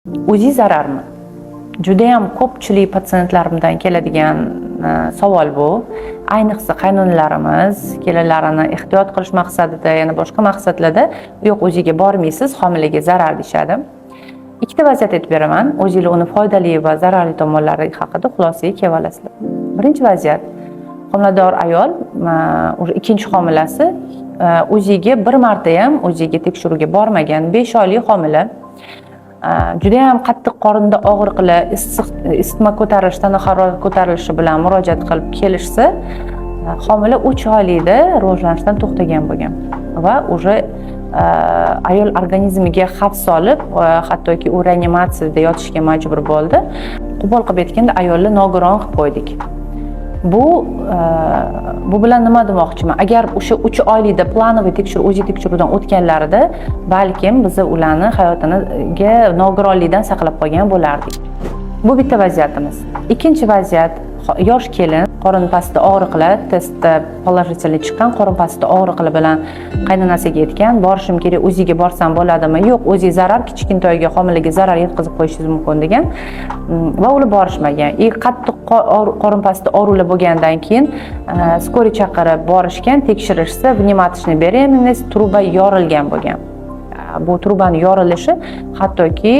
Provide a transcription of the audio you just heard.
O'zi zararmi? Juda ham ko'pchilik patsientlarimdan keladigan savol bu. Ayniqsa qaynonalarimiz kelinlarini ehtiyot qilish maqsadida, yana boshqa maqsadlarda yo'q o'ziga bormaysiz, homilaga zarar deyshadi. Ikkita vaziyat aytib beraman. O'zingizlar uni foydali va zararli tomonlari haqida xulosaga kelib olasizlar. Birinchi vaziyat, homilador ayol, ikkinchi homilasi o'ziga bir marta ham o'ziga tekshiruvga bormagan 5 oylik homila. Juda ham qattiq qorinda og'riqlar, isitma ko'tarilishi, tana harorati ko'tarilishi bilan murojaat qilib kelishsa, homila 3 oylikda rivojlanishdan to'xtagan bo'lgan va уже ayol organizmiga xavf solib, hattoki u reanimatsiyada yotishga majbur bo'ldi. Qo'pol qilib aytganda ayolni nogiron qilib qo'ydik. Bu bilan nima demoqchiman? Agar o'sha 3 oylikda planoviy tekshiruvdan o'tganlarida, balkim biz ularni hayotiga nogironlikdan saqlab qolgan bo'lardik. Bu bitta vaziyatimiz. Ikkinchi vaziyat, yosh kelin qorin pastida og'riqlar, testda положительный chiqqan, qorin pastida og'riqlar bilan qaynonasiga aytgan, borishim kerak, o'ziga borsam bo'ladimi? Yo'q, o'ziga zarar, kichkintoyga, homilaga zarar yetkazib qo'yishingiz mumkin degan va ular borishmagan. Qattiq qorin pastida og'riqlar bo'lgandan keyin skoriy chaqirib borishgan, tekshirishsa, vнимательный беременность, truba yorilgan bo'lgan. Bu trubani yorilishi hattoki